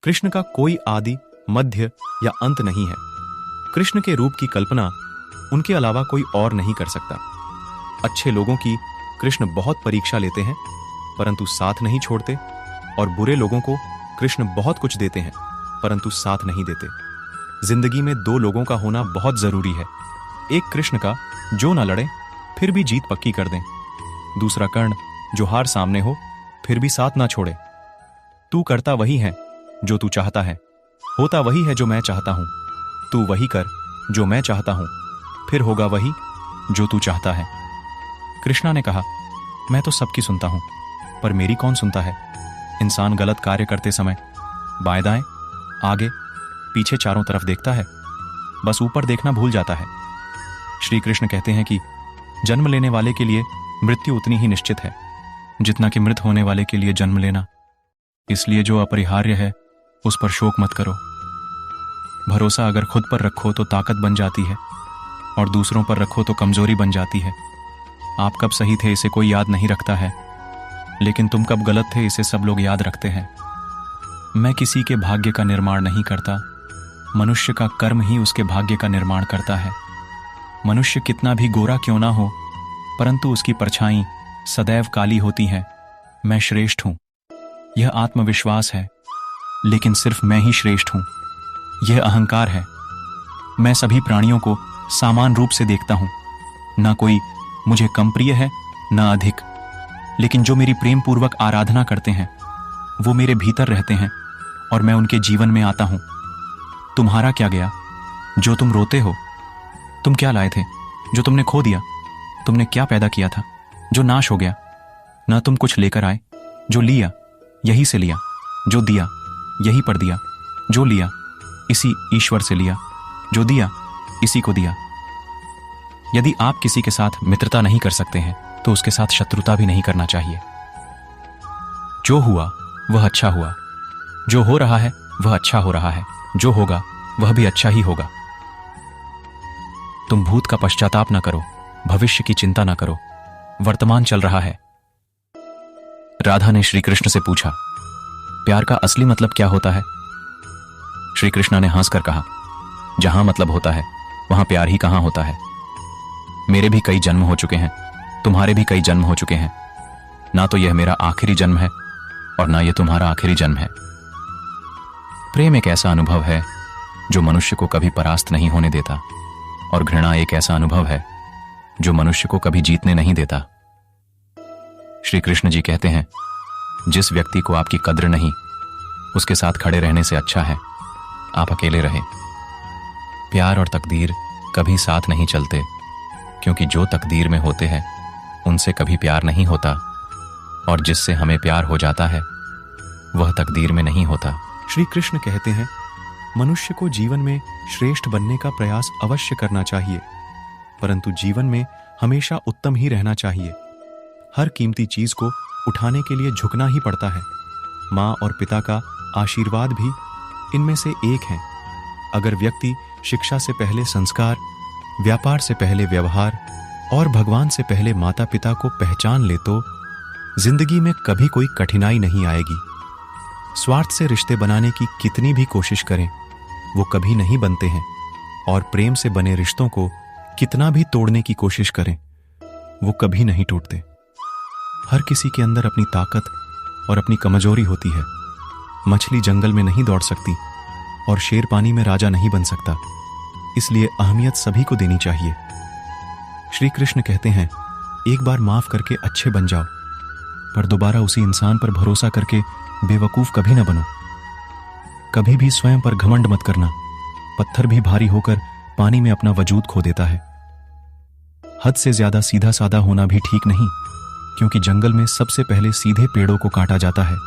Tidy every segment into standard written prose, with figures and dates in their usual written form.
कृष्ण का कोई आदि, मध्य या अंत नहीं है। कृष्ण के रूप की कल्पना उनके अलावा कोई और नहीं कर सकता। अच्छे लोगों की कृष्ण बहुत परीक्षा लेते हैं, परंतु साथ नहीं छोड़ते, और बुरे लोगों को कृष्ण बहुत कुछ देते हैं, परंतु साथ नहीं देते। जिंदगी में दो लोगों का होना बहुत जरूरी है। एक कृष्ण का जो ना लड़े फिर भी जीत पक्की कर दें, दूसरा कर्ण जो हार सामने हो फिर भी साथ ना छोड़े। तू करता वही है जो तू चाहता है, होता वही है जो मैं चाहता हूं। तू वही कर जो मैं चाहता हूं, फिर होगा वही जो तू चाहता है। कृष्णा ने कहा, मैं तो सबकी सुनता हूं, पर मेरी कौन सुनता है। इंसान गलत कार्य करते समय बाएं दाएं, आगे पीछे चारों तरफ देखता है, बस ऊपर देखना भूल जाता है। श्री कृष्ण कहते हैं कि जन्म लेने वाले के लिए मृत्यु उतनी ही निश्चित है जितना कि मृत होने वाले के लिए जन्म लेना। इसलिए जो अपरिहार्य है उस पर शोक मत करो। भरोसा अगर खुद पर रखो तो ताकत बन जाती है, और दूसरों पर रखो तो कमजोरी बन जाती है। आप कब सही थे इसे कोई याद नहीं रखता है, लेकिन तुम कब गलत थे इसे सब लोग याद रखते हैं। मैं किसी के भाग्य का निर्माण नहीं करता, मनुष्य का कर्म ही उसके भाग्य का निर्माण करता है। मनुष्य कितना भी गोरा क्यों ना हो, परंतु उसकी परछाई सदैव काली होती है। मैं श्रेष्ठ हूं, यह आत्मविश्वास है, लेकिन सिर्फ मैं ही श्रेष्ठ हूं, यह अहंकार है। मैं सभी प्राणियों को समान रूप से देखता हूं, ना कोई मुझे कम प्रिय है ना अधिक, लेकिन जो मेरी प्रेम पूर्वक आराधना करते हैं वो मेरे भीतर रहते हैं और मैं उनके जीवन में आता हूं। तुम्हारा क्या गया जो तुम रोते हो? तुम क्या लाए थे जो तुमने खो दिया? तुमने क्या पैदा किया था जो नाश हो गया? ना तुम कुछ लेकर आए, जो लिया यही से लिया, जो दिया यही पर दिया, जो लिया इसी ईश्वर से लिया, जो दिया इसी को दिया। यदि आप किसी के साथ मित्रता नहीं कर सकते हैं तो उसके साथ शत्रुता भी नहीं करना चाहिए। जो हुआ वह अच्छा हुआ, जो हो रहा है वह अच्छा हो रहा है, जो होगा वह भी अच्छा ही होगा। तुम भूत का पश्चाताप ना करो, भविष्य की चिंता ना करो, वर्तमान चल रहा है। राधा ने श्री कृष्ण से पूछा, प्यार का असली मतलब क्या होता है? श्री कृष्ण ने हंसकर कहा, जहां मतलब होता है वहां प्यार ही कहां होता है। मेरे भी कई जन्म हो चुके हैं, तुम्हारे भी कई जन्म हो चुके हैं। ना तो यह मेरा आखिरी जन्म है और ना यह तुम्हारा आखिरी जन्म है। प्रेम एक ऐसा अनुभव है जो मनुष्य को कभी परास्त नहीं होने देता, और घृणा एक ऐसा अनुभव है जो मनुष्य को कभी जीतने नहीं देता। श्री कृष्ण जी कहते हैं, जिस व्यक्ति को आपकी कद्र नहीं, उसके साथ खड़े रहने से अच्छा है आप अकेले रहे। प्यार और तकदीर कभी साथ नहीं चलते, क्योंकि जो तकदीर में होते हैं उनसे कभी प्यार नहीं होता, और जिससे हमें प्यार हो जाता है वह तकदीर में नहीं होता। श्री कृष्ण कहते हैं, मनुष्य को जीवन में श्रेष्ठ बनने का प्रयास अवश्य करना चाहिए, परंतु जीवन में हमेशा उत्तम ही रहना चाहिए। हर कीमती चीज को उठाने के लिए झुकना ही पड़ता है। माँ और पिता का आशीर्वाद भी इनमें से एक है। अगर व्यक्ति शिक्षा से पहले संस्कार, व्यापार से पहले व्यवहार और भगवान से पहले माता पिता को पहचान ले तो जिंदगी में कभी कोई कठिनाई नहीं आएगी। स्वार्थ से रिश्ते बनाने की कितनी भी कोशिश करें वो कभी नहीं बनते हैं, और प्रेम से बने रिश्तों को कितना भी तोड़ने की कोशिश करें वो कभी नहीं टूटते। हर किसी के अंदर अपनी ताकत और अपनी कमजोरी होती है। मछली जंगल में नहीं दौड़ सकती और शेर पानी में राजा नहीं बन सकता, इसलिए अहमियत सभी को देनी चाहिए। श्री कृष्ण कहते हैं, एक बार माफ करके अच्छे बन जाओ, पर दोबारा उसी इंसान पर भरोसा करके बेवकूफ कभी न बनो। कभी भी स्वयं पर घमंड मत करना, पत्थर भी भारी होकर पानी में अपना वजूद खो देता है। हद से ज्यादा सीधा साधा होना भी ठीक नहीं, क्योंकि जंगल में सबसे पहले सीधे पेड़ों को काटा जाता है।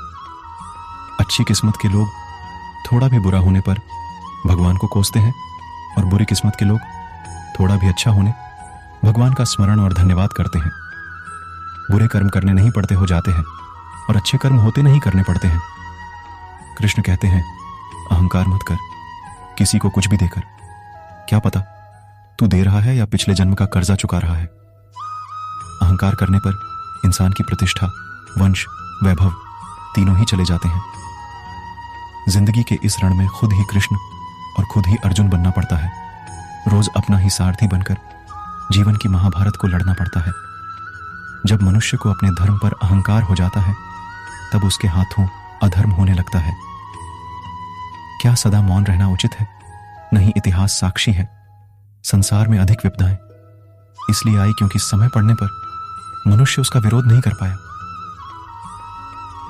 अच्छी किस्मत के लोग थोड़ा भी बुरा होने पर भगवान को कोसते हैं, और बुरी किस्मत के लोग थोड़ा भी अच्छा होने भगवान का स्मरण और धन्यवाद करते हैं। बुरे कर्म करने नहीं पड़ते हो जाते हैं, और अच्छे कर्म होते नहीं करने पड़ते हैं। कृष्ण कहते हैं, अहंकार मत कर किसी को कुछ भी देकर। क्या पता तू दे रहा है या पिछले जन्म का कर्जा चुका रहा है। अहंकार करने पर इंसान की प्रतिष्ठा, वंश, वैभव तीनों ही चले जाते हैं। जिंदगी के इस रण में खुद ही कृष्ण और खुद ही अर्जुन बनना पड़ता है। रोज अपना ही सारथी बनकर जीवन की महाभारत को लड़ना पड़ता है। जब मनुष्य को अपने धर्म पर अहंकार हो जाता है, तब उसके हाथों अधर्म होने लगता है। क्या सदा मौन रहना उचित है? नहीं, इतिहास साक्षी है। संसार में अधिक विपदाएं इसलिए आई क्योंकि समय पड़ने पर मनुष्य उसका विरोध नहीं कर पाया।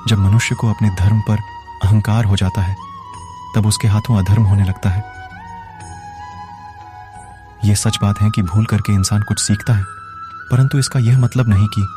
जब मनुष्य को अपने धर्म पर अहंकार हो जाता है, तब उसके हाथों अधर्म होने लगता है। यह सच बात है कि भूल करके इंसान कुछ सीखता है, परंतु इसका यह मतलब नहीं कि